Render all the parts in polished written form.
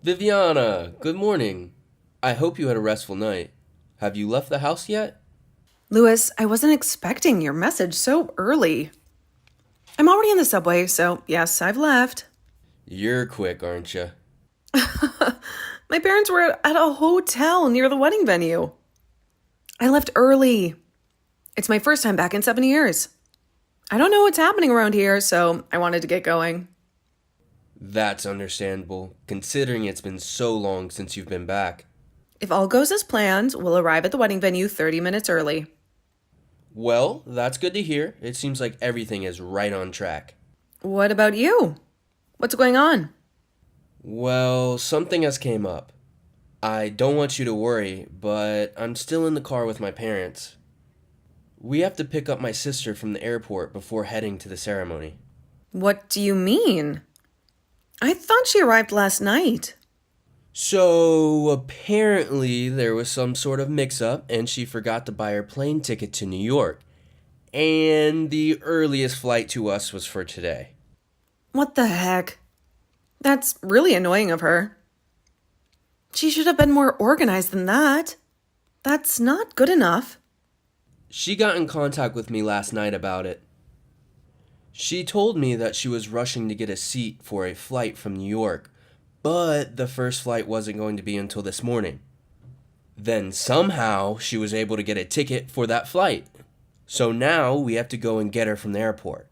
Viviana, good morning. I hope you had a restful night. Have you left the house yet? Louis, I wasn't expecting your message so early. I'm already in the subway, so yes, I've left. You're quick, aren't you? My parents were at a hotel near the wedding venue. I left early. It's my first time back in 7 years. I don't know what's happening around here, so I wanted to get going. That's understandable, considering it's been so long since you've been back. If all goes as planned, we'll arrive at the wedding venue 30 minutes early. Well, that's good to hear. It seems like everything is right on track. What about you? What's going on? Well, something has came up. I don't want you to worry, but I'm still in the car with my parents. We have to pick up my sister from the airport before heading to the ceremony. What do you mean? I thought she arrived last night. So apparently there was some sort of mix up and she forgot to buy her plane ticket to New York. And the earliest flight to us was for today. What the heck? That's really annoying of her. She should have been more organized than that. That's not good enough. She got in contact with me last night about it. She told me that she was rushing to get a seat for a flight from New York, but the first flight wasn't going to be until this morning. Then somehow she was able to get a ticket for that flight. So now we have to go and get her from the airport.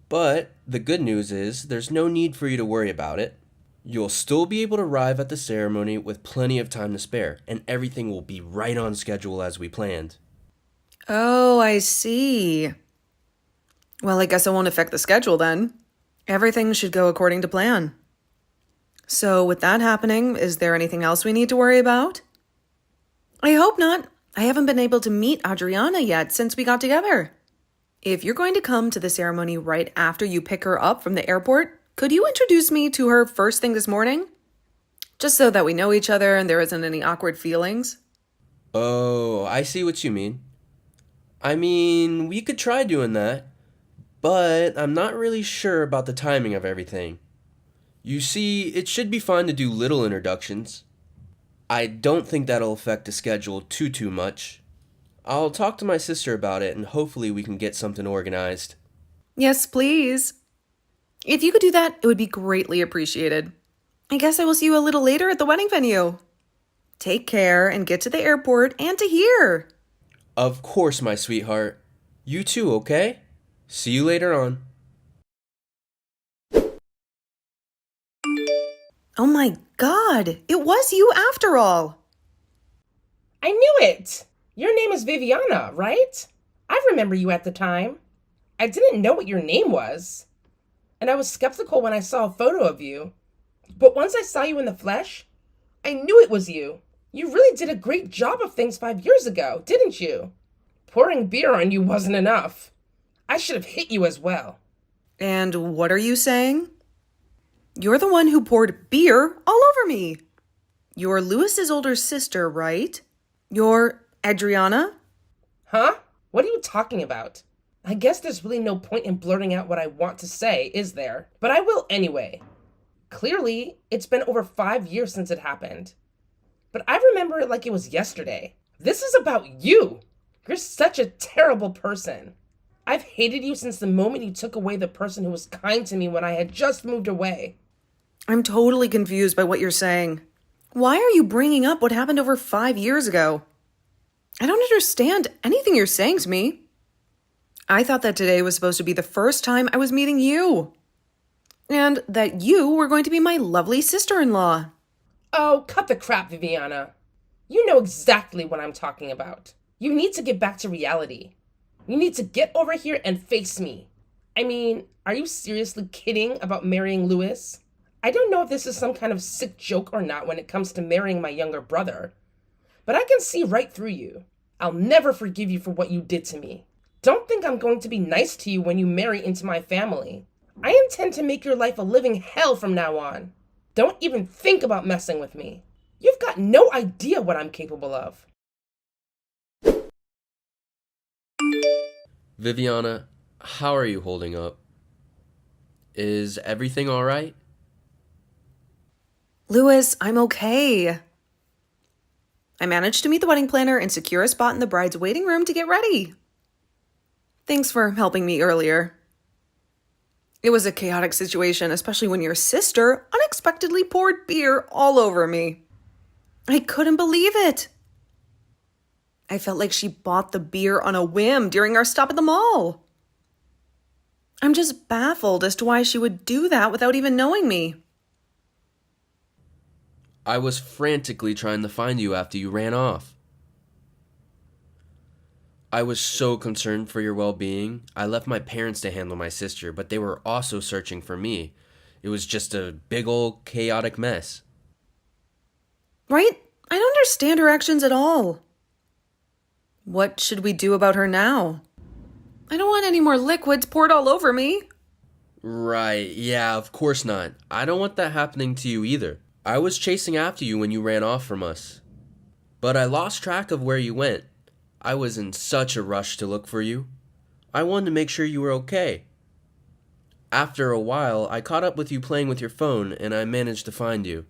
But the good news is there's no need for you to worry about it. You'll still be able to arrive at the ceremony with plenty of time to spare, and everything will be right on schedule as we planned. Oh, I see. Well, I guess it won't affect the schedule then. Everything should go according to plan. So, with that happening, is there anything else we need to worry about? I hope not. I haven't been able to meet Adriana yet since we got together. If you're going to come to the ceremony right after you pick her up from the airport, could you introduce me to her first thing this morning? Just so that we know each other and there isn't any awkward feelings. Oh, I see what you mean. I mean, we could try doing that, but I'm not really sure about the timing of everything. You see, it should be fine to do little introductions. I don't think that'll affect the schedule too much. I'll talk to my sister about it and hopefully we can get something organized. Yes, please. If you could do that, it would be greatly appreciated. I guess I will see you a little later at the wedding venue. Take care and get to the airport and to here. Of course, my sweetheart. You too, okay? See you later on. Oh my god, it was you after all. I knew it! Your name is Viviana, right? I remember you at the time. I didn't know what your name was. And I was skeptical when I saw a photo of you. But once I saw you in the flesh, I knew it was you. You really did a great job of things 5 years ago, didn't you? Pouring beer on you wasn't enough. I should have hit you as well. And what are you saying? You're the one who poured beer all over me. You're Louis's older sister, right? You're Adriana? Huh? What are you talking about? I guess there's really no point in blurting out what I want to say, is there? But I will anyway. Clearly, it's been over 5 years since it happened. But I remember it like it was yesterday. This is about you. You're such a terrible person. I've hated you since the moment you took away the person who was kind to me when I had just moved away. I'm totally confused by what you're saying. Why are you bringing up what happened over 5 years ago? I don't understand anything you're saying to me. I thought that today was supposed to be the first time I was meeting you. And that you were going to be my lovely sister-in-law. Oh, cut the crap, Viviana. You know exactly what I'm talking about. You need to get back to reality. You need to get over here and face me. I mean, are you seriously kidding about marrying Louis? I don't know if this is some kind of sick joke or not when it comes to marrying my younger brother, but I can see right through you. I'll never forgive you for what you did to me. Don't think I'm going to be nice to you when you marry into my family. I intend to make your life a living hell from now on. Don't even think about messing with me. You've got no idea what I'm capable of. Viviana, how are you holding up? Is everything alright? Louis, I'm okay. I managed to meet the wedding planner and secure a spot in the bride's waiting room to get ready. Thanks for helping me earlier. It was a chaotic situation, especially when your sister unexpectedly poured beer all over me. I couldn't believe it. I felt like she bought the beer on a whim during our stop at the mall. I'm just baffled as to why she would do that without even knowing me. I was frantically trying to find you after you ran off. I was so concerned for your well-being. I left my parents to handle my sister, but they were also searching for me. It was just a big old chaotic mess. Right? I don't understand her actions at all. What should we do about her now? I don't want any more liquids poured all over me. Right, yeah, of course not. I don't want that happening to you either. I was chasing after you when you ran off from us. But I lost track of where you went. I was in such a rush to look for you. I wanted to make sure you were okay. After a while, I caught up with you playing with your phone, and I managed to find you.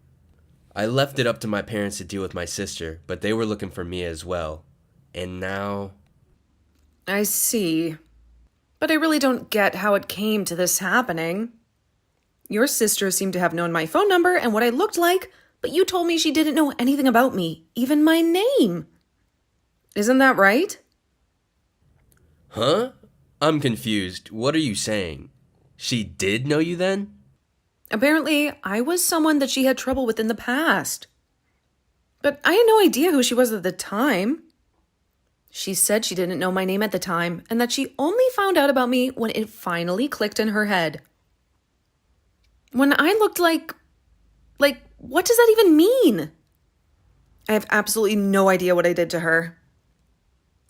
I left it up to my parents to deal with my sister, but they were looking for me as well. And now... I see. But I really don't get how it came to this happening. Your sister seemed to have known my phone number and what I looked like, but you told me she didn't know anything about me, even my name. Isn't that right? Huh? I'm confused. What are you saying? She did know you then? Apparently, I was someone that she had trouble with in the past. But I had no idea who she was at the time. She said she didn't know my name at the time and that she only found out about me when it finally clicked in her head. When I looked like, what does that even mean? I have absolutely no idea what I did to her.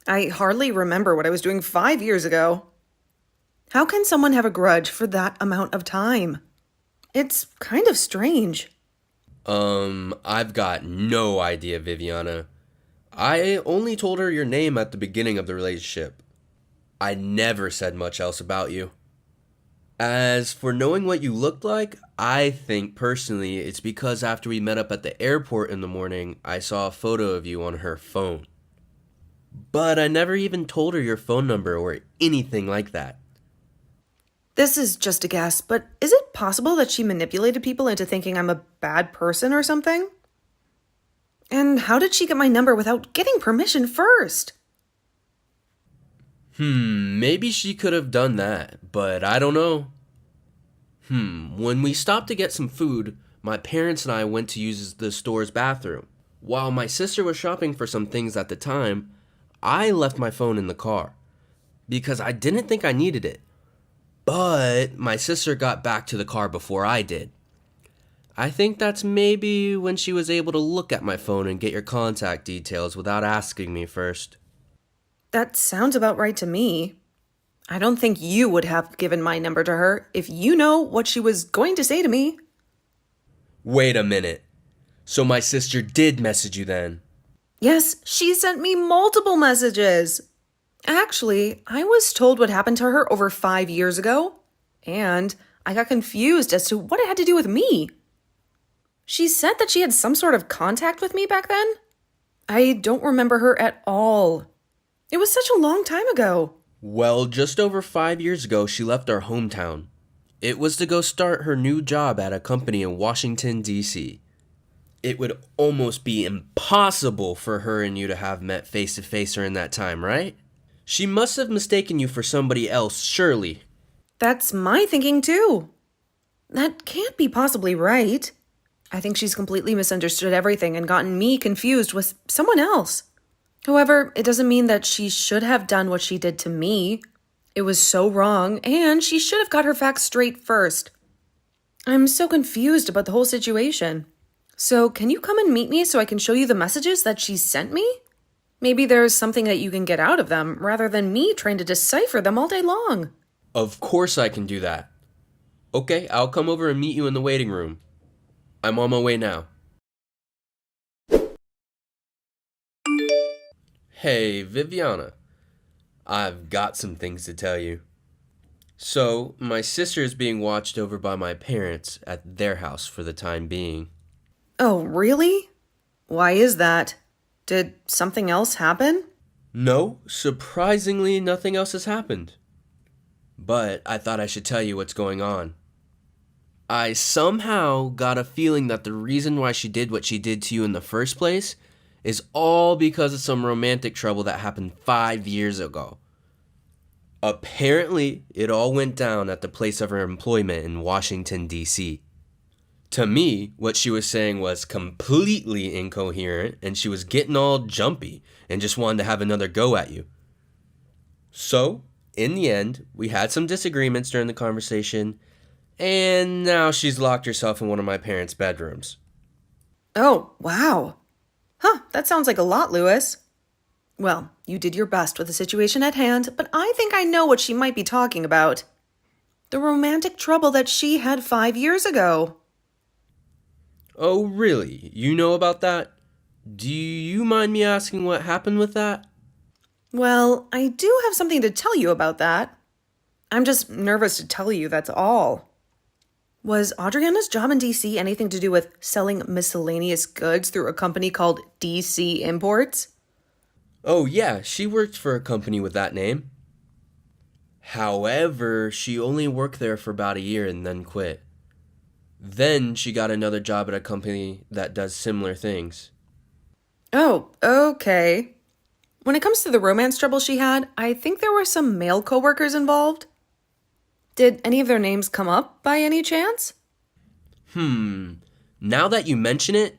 I hardly remember what I was doing 5 years ago. How can someone have a grudge for that amount of time? It's kind of strange. I've got no idea, Viviana. I only told her your name at the beginning of the relationship. I never said much else about you. As for knowing what you looked like, I think personally it's because after we met up at the airport in the morning, I saw a photo of you on her phone. But I never even told her your phone number or anything like that. This is just a guess, but is it possible that she manipulated people into thinking I'm a bad person or something? And how did she get my number without getting permission first? Maybe she could have done that, but I don't know. When we stopped to get some food, my parents and I went to use the store's bathroom. While my sister was shopping for some things at the time, I left my phone in the car because I didn't think I needed it. But my sister got back to the car before I did. I think that's maybe when she was able to look at my phone and get your contact details without asking me first. That sounds about right to me. I don't think you would have given my number to her if you know what she was going to say to me. Wait a minute. So my sister did message you then? Yes, she sent me multiple messages. Actually, I was told what happened to her over 5 years ago, and I got confused as to what it had to do with me. She said that she had some sort of contact with me back then. I don't remember her at all. It was such a long time ago. Well, just over 5 years ago, she left our hometown. It was to go start her new job at a company in Washington, D.C. It would almost be impossible for her and you to have met face to face during that time, right? She must have mistaken you for somebody else, surely. That's my thinking too. That can't be possibly right. I think she's completely misunderstood everything and gotten me confused with someone else. However, it doesn't mean that she should have done what she did to me. It was so wrong, and she should have got her facts straight first. I'm so confused about the whole situation. So, can you come and meet me so I can show you the messages that she sent me? Maybe there's something that you can get out of them, rather than me trying to decipher them all day long. Of course I can do that. Okay, I'll come over and meet you in the waiting room. I'm on my way now. Hey, Viviana. I've got some things to tell you. So, my sister is being watched over by my parents at their house for the time being. Oh, really? Why is that? Did something else happen? No, surprisingly, nothing else has happened. But I thought I should tell you what's going on. I somehow got a feeling that the reason why she did what she did to you in the first place is all because of some romantic trouble that happened 5 years ago. Apparently, it all went down at the place of her employment in Washington, D.C. To me, what she was saying was completely incoherent, and she was getting all jumpy and just wanted to have another go at you. So, in the end, we had some disagreements during the conversation, and now she's locked herself in one of my parents' bedrooms. Oh, wow. Huh, that sounds like a lot, Lewis. Well, you did your best with the situation at hand, but I think I know what she might be talking about. The romantic trouble that she had 5 years ago. Oh, really? You know about that? Do you mind me asking what happened with that? Well, I do have something to tell you about that. I'm just nervous to tell you, that's all. Was Adriana's job in DC anything to do with selling miscellaneous goods through a company called DC Imports? Oh, yeah, she worked for a company with that name. However, she only worked there for about a year and then quit. Then she got another job at a company that does similar things. Oh, okay. When it comes to the romance trouble she had, I think there were some male coworkers involved. Did any of their names come up by any chance? Now that you mention it,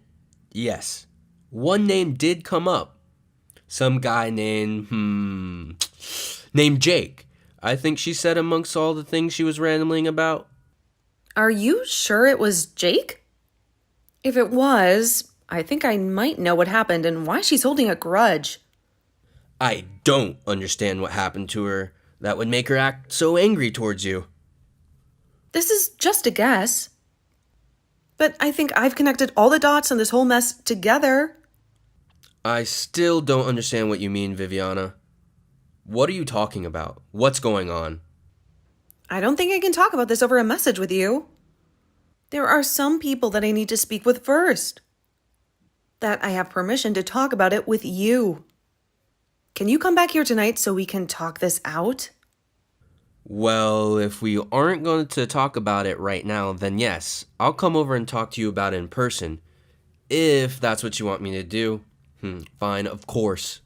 yes. One name did come up. Some guy named Jake. I think she said amongst all the things she was rambling about. Are you sure it was Jake? If it was, I think I might know what happened and why she's holding a grudge. I don't understand what happened to her that would make her act so angry towards you. This is just a guess. But I think I've connected all the dots on this whole mess together. I still don't understand what you mean, Viviana. What are you talking about? What's going on? I don't think I can talk about this over a message with you. There are some people that I need to speak with first. That I have permission to talk about it with you. Can you come back here tonight so we can talk this out? Well, if we aren't going to talk about it right now, then yes, I'll come over and talk to you about it in person. If that's what you want me to do. Fine, of course.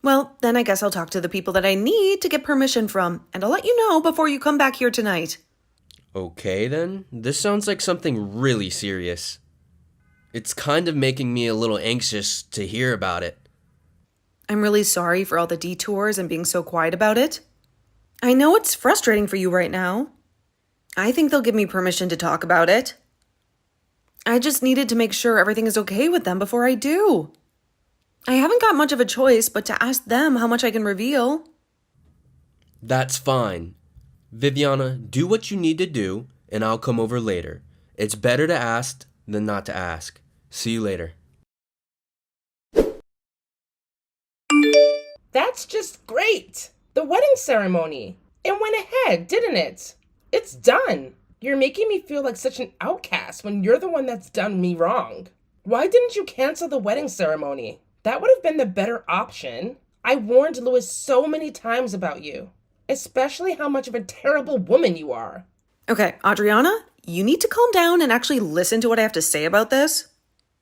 Well, then I guess I'll talk to the people that I need to get permission from, and I'll let you know before you come back here tonight. Okay, then. This sounds like something really serious. It's kind of making me a little anxious to hear about it. I'm really sorry for all the detours and being so quiet about it. I know it's frustrating for you right now. I think they'll give me permission to talk about it. I just needed to make sure everything is okay with them before I do. I haven't got much of a choice but to ask them how much I can reveal. That's fine. Viviana, do what you need to do, and I'll come over later. It's better to ask than not to ask. See you later. That's just great! The wedding ceremony. It went ahead, didn't it? It's done. You're making me feel like such an outcast when you're the one that's done me wrong. Why didn't you cancel the wedding ceremony? That would have been the better option. I warned Louis so many times about you, especially how much of a terrible woman you are. Okay, Adriana, you need to calm down and actually listen to what I have to say about this.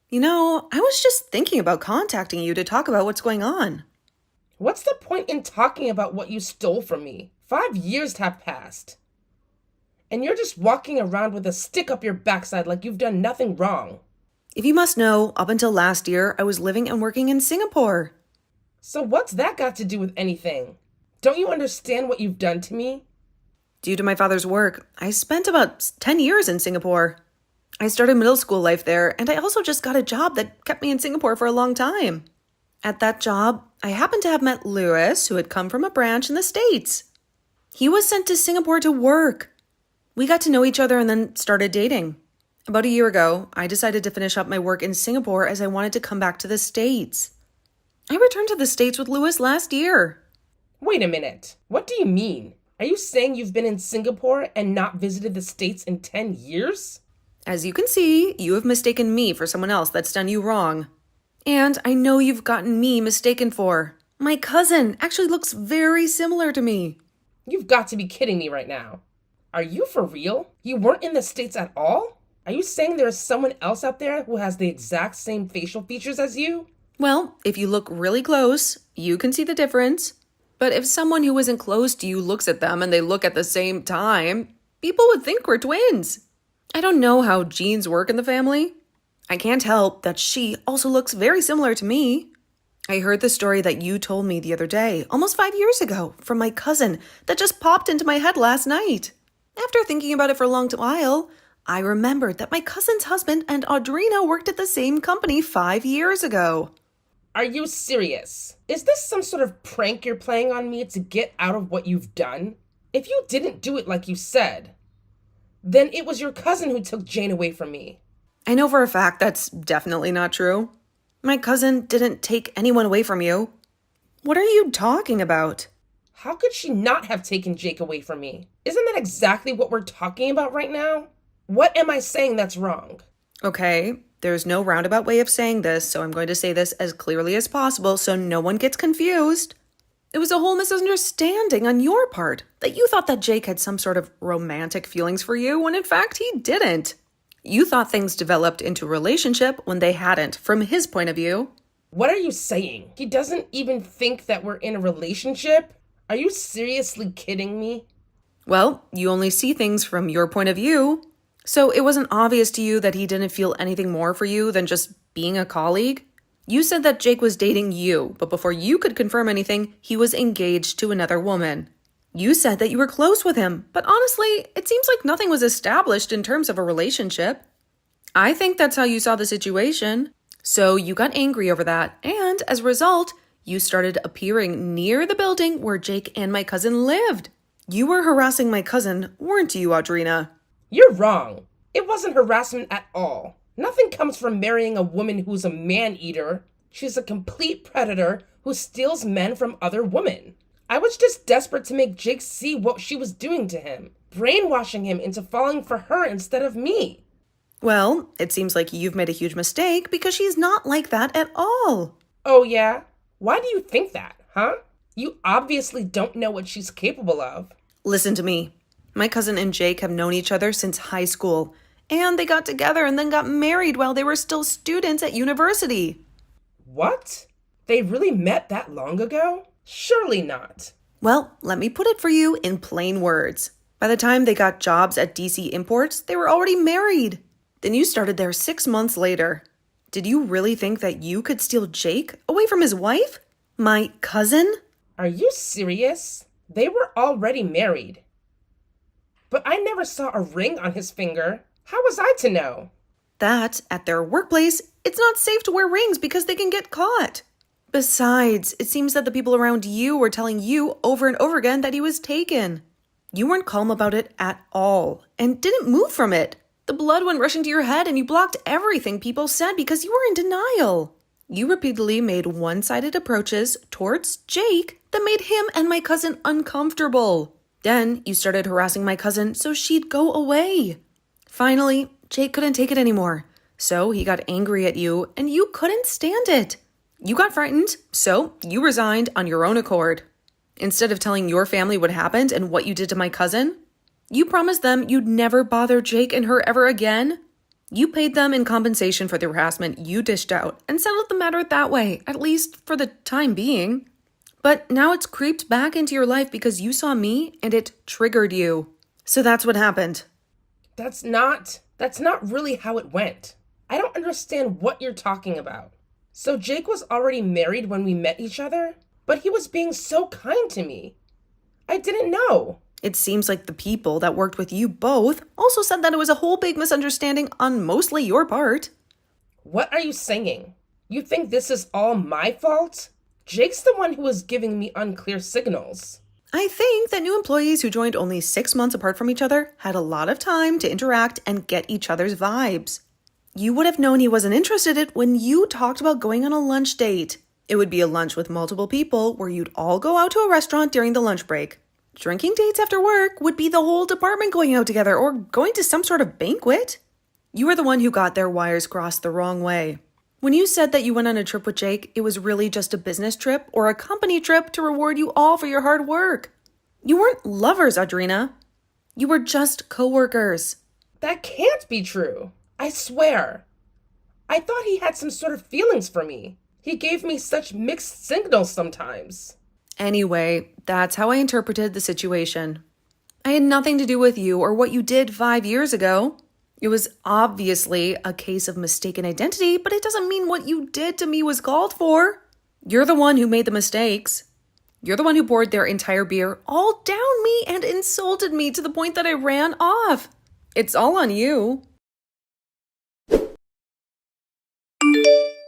You know, I was just thinking about contacting you to talk about what's going on. What's the point in talking about what you stole from me? 5 years have passed. And you're just walking around with a stick up your backside like you've done nothing wrong. If you must know, up until last year, I was living and working in Singapore. So what's that got to do with anything? Don't you understand what you've done to me? Due to my father's work, I spent about 10 years in Singapore. I started middle school life there, and I also just got a job that kept me in Singapore for a long time. At that job, I happened to have met Lewis, who had come from a branch in the States. He was sent to Singapore to work. We got to know each other and then started dating. About a year ago, I decided to finish up my work in Singapore as I wanted to come back to the States. I returned to the States with Lewis last year. Wait a minute. What do you mean? Are you saying you've been in Singapore and not visited the States in 10 years? As you can see, you have mistaken me for someone else that's done you wrong. And I know you've gotten me mistaken for. My cousin actually looks very similar to me. You've got to be kidding me right now. Are you for real? You weren't in the States at all? Are you saying there is someone else out there who has the exact same facial features as you? Well, if you look really close, you can see the difference. But if someone who isn't close to you looks at them and they look at the same time, people would think we're twins. I don't know how genes work in the family. I can't help that she also looks very similar to me. I heard the story that you told me the other day, almost 5 years ago, from my cousin that just popped into my head last night. After thinking about it for a long while, I remembered that my cousin's husband and Audrina worked at the same company 5 years ago. Are you serious? Is this some sort of prank you're playing on me to get out of what you've done? If you didn't do it like you said, then it was your cousin who took Jane away from me. I know for a fact that's definitely not true. My cousin didn't take anyone away from you. What are you talking about? How could she not have taken Jake away from me? Isn't that exactly what we're talking about right now? What am I saying that's wrong? Okay, there's no roundabout way of saying this, so I'm going to say this as clearly as possible so no one gets confused. It was a whole misunderstanding on your part that you thought that Jake had some sort of romantic feelings for you when in fact he didn't. You thought things developed into a relationship when they hadn't, from his point of view. What are you saying? He doesn't even think that we're in a relationship? Are you seriously kidding me? Well, you only see things from your point of view. So it wasn't obvious to you that he didn't feel anything more for you than just being a colleague? You said that Jake was dating you, but before you could confirm anything, he was engaged to another woman. You said that you were close with him, but honestly, it seems like nothing was established in terms of a relationship. I think that's how you saw the situation. So you got angry over that, and as a result, you started appearing near the building where Jake and my cousin lived. You were harassing my cousin, weren't you, Audrina? You're wrong. It wasn't harassment at all. Nothing comes from marrying a woman who's a man-eater. She's a complete predator who steals men from other women. I was just desperate to make Jake see what she was doing to him, brainwashing him into falling for her instead of me. Well, it seems like you've made a huge mistake because she's not like that at all. Oh yeah? Why do you think that, huh? You obviously don't know what she's capable of. Listen to me. My cousin and Jake have known each other since high school, and they got together and then got married while they were still students at university. What? They really met that long ago? Surely not. Well, let me put it for you in plain words. By the time they got jobs at DC Imports, they were already married. Then you started there 6 months later. Did you really think that you could steal Jake away from his wife? My cousin? Are you serious? They were already married. But I never saw a ring on his finger. How was I to know? That, at their workplace, it's not safe to wear rings because they can get caught. Besides, it seems that the people around you were telling you over and over again that he was taken. You weren't calm about it at all and didn't move from it. The blood went rushing to your head and you blocked everything people said because you were in denial. You repeatedly made one-sided approaches towards Jake that made him and my cousin uncomfortable. Then you started harassing my cousin so she'd go away. Finally, Jake couldn't take it anymore. So he got angry at you and you couldn't stand it. You got frightened, so you resigned on your own accord. Instead of telling your family what happened and what you did to my cousin, you promised them you'd never bother Jake and her ever again. You paid them in compensation for the harassment you dished out and settled the matter that way, at least for the time being. But now it's creeped back into your life because you saw me and it triggered you. So that's what happened. That's not really how it went. I don't understand what you're talking about. So Jake was already married when we met each other, but he was being so kind to me. I didn't know. It seems like the people that worked with you both also said that it was a whole big misunderstanding on mostly your part. What are you saying? You think this is all my fault? Jake's the one who was giving me unclear signals. I think that new employees who joined only 6 months apart from each other had a lot of time to interact and get each other's vibes. You would have known he wasn't interested in it when you talked about going on a lunch date. It would be a lunch with multiple people where you'd all go out to a restaurant during the lunch break. Drinking dates after work would be the whole department going out together or going to some sort of banquet. You were the one who got their wires crossed the wrong way. When you said that you went on a trip with Jake, it was really just a business trip or a company trip to reward you all for your hard work. You weren't lovers, Audrina. You were just co-workers. That can't be true. I swear. I thought he had some sort of feelings for me. He gave me such mixed signals sometimes. Anyway, that's how I interpreted the situation. I had nothing to do with you or what you did 5 years ago. It was obviously a case of mistaken identity, but it doesn't mean what you did to me was called for. You're the one who made the mistakes. You're the one who poured their entire beer all down me and insulted me to the point that I ran off. It's all on you.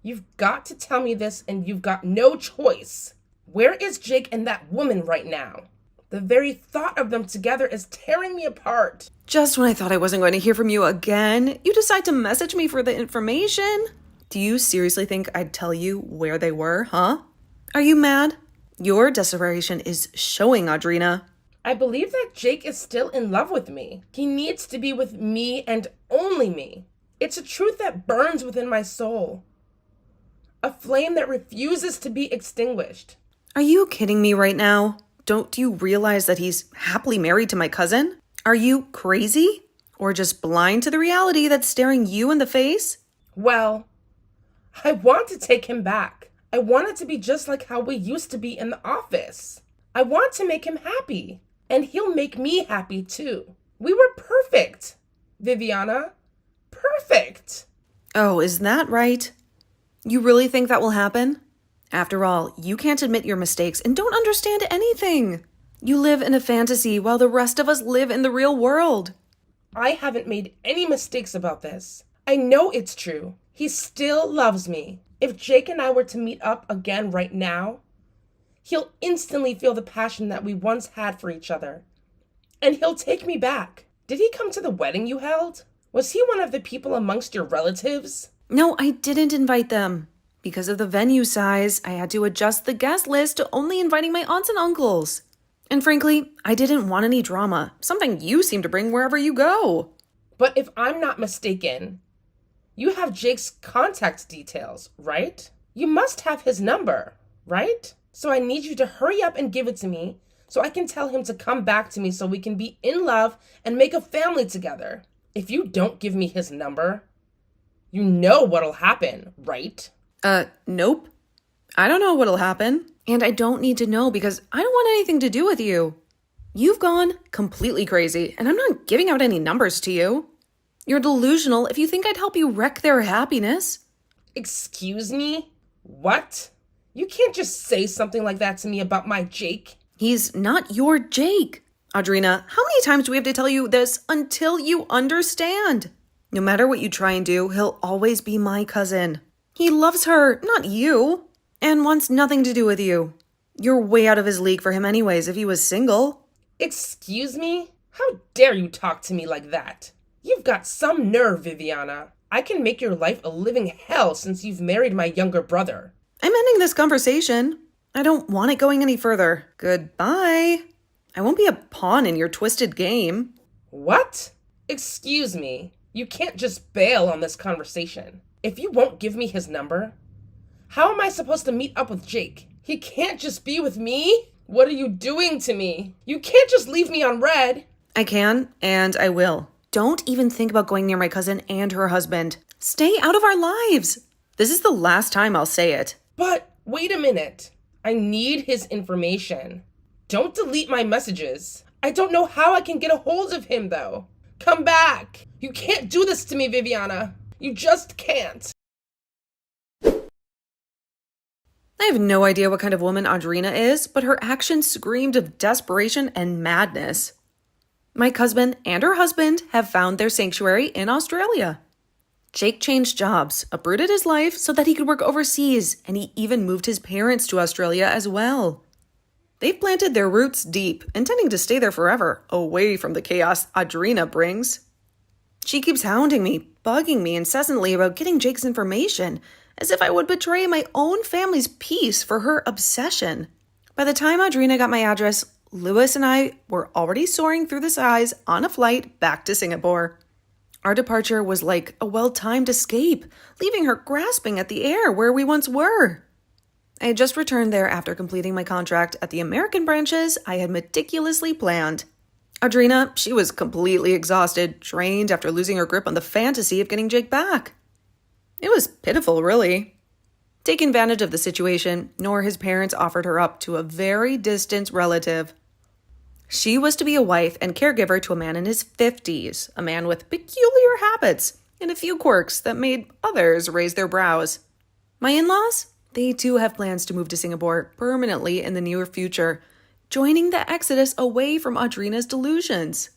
You've got to tell me this, and you've got no choice. Where is Jake and that woman right now? The very thought of them together is tearing me apart. Just when I thought I wasn't going to hear from you again, you decide to message me for the information. Do you seriously think I'd tell you where they were, huh? Are you mad? Your desperation is showing, Audrina. I believe that Jake is still in love with me. He needs to be with me and only me. It's a truth that burns within my soul. A flame that refuses to be extinguished. Are you kidding me right now? Don't you realize that he's happily married to my cousin? Are you crazy? Or just blind to the reality that's staring you in the face? Well, I want to take him back. I want it to be just like how we used to be in the office. I want to make him happy. And he'll make me happy too. We were perfect, Viviana. Perfect. Oh, is that right? You really think that will happen? After all, you can't admit your mistakes and don't understand anything. You live in a fantasy while the rest of us live in the real world. I haven't made any mistakes about this. I know it's true. He still loves me. If Jake and I were to meet up again right now, he'll instantly feel the passion that we once had for each other. And he'll take me back. Did he come to the wedding you held? Was he one of the people amongst your relatives? No, I didn't invite them. Because of the venue size, I had to adjust the guest list to only inviting my aunts and uncles. And frankly, I didn't want any drama, something you seem to bring wherever you go. But if I'm not mistaken, you have Jake's contact details, right? You must have his number, right? So I need you to hurry up and give it to me so I can tell him to come back to me so we can be in love and make a family together. If you don't give me his number, you know what'll happen, right? Nope. I don't know what'll happen. And I don't need to know because I don't want anything to do with you. You've gone completely crazy, and I'm not giving out any numbers to you. You're delusional if you think I'd help you wreck their happiness. Excuse me? What? You can't just say something like that to me about my Jake. He's not your Jake. Audrina, how many times do we have to tell you this until you understand? No matter what you try and do, he'll always be my cousin. He loves her, not you, and wants nothing to do with you. You're way out of his league for him anyways if he was single. Excuse me? How dare you talk to me like that? You've got some nerve, Viviana. I can make your life a living hell since you've married my younger brother. I'm ending this conversation. I don't want it going any further. Goodbye. I won't be a pawn in your twisted game. What? Excuse me. You can't just bail on this conversation. If you won't give me his number, how am I supposed to meet up with Jake? He can't just be with me? What are you doing to me? You can't just leave me on red. I can, and I will. Don't even think about going near my cousin and her husband. Stay out of our lives. This is the last time I'll say it. But wait a minute. I need his information. Don't delete my messages. I don't know how I can get a hold of him, though. Come back. You can't do this to me, Viviana. You just can't. I have no idea what kind of woman Audrina is, but her actions screamed of desperation and madness. My cousin and her husband have found their sanctuary in Australia. Jake changed jobs, uprooted his life so that he could work overseas, and he even moved his parents to Australia as well. They've planted their roots deep, intending to stay there forever, away from the chaos Audrina brings. She keeps hounding me, bugging me incessantly about getting Jake's information, as if I would betray my own family's peace for her obsession. By the time Audrina got my address, Lewis and I were already soaring through the skies on a flight back to Singapore. Our departure was like a well-timed escape, leaving her grasping at the air where we once were. I had just returned there after completing my contract at the American branches I had meticulously planned. Audrina, she was completely exhausted, drained after losing her grip on the fantasy of getting Jake back. It was pitiful, really. Taking advantage of the situation, Nor his parents offered her up to a very distant relative. She was to be a wife and caregiver to a man in his 50s, a man with peculiar habits and a few quirks that made others raise their brows. My in-laws? They too have plans to move to Singapore permanently in the near future, joining the exodus away from Audrina's delusions.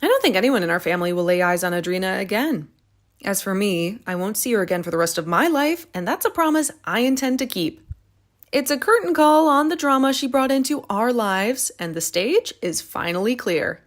I don't think anyone in our family will lay eyes on Audrina again. As for me, I won't see her again for the rest of my life, and that's a promise I intend to keep. It's a curtain call on the drama she brought into our lives, and the stage is finally clear.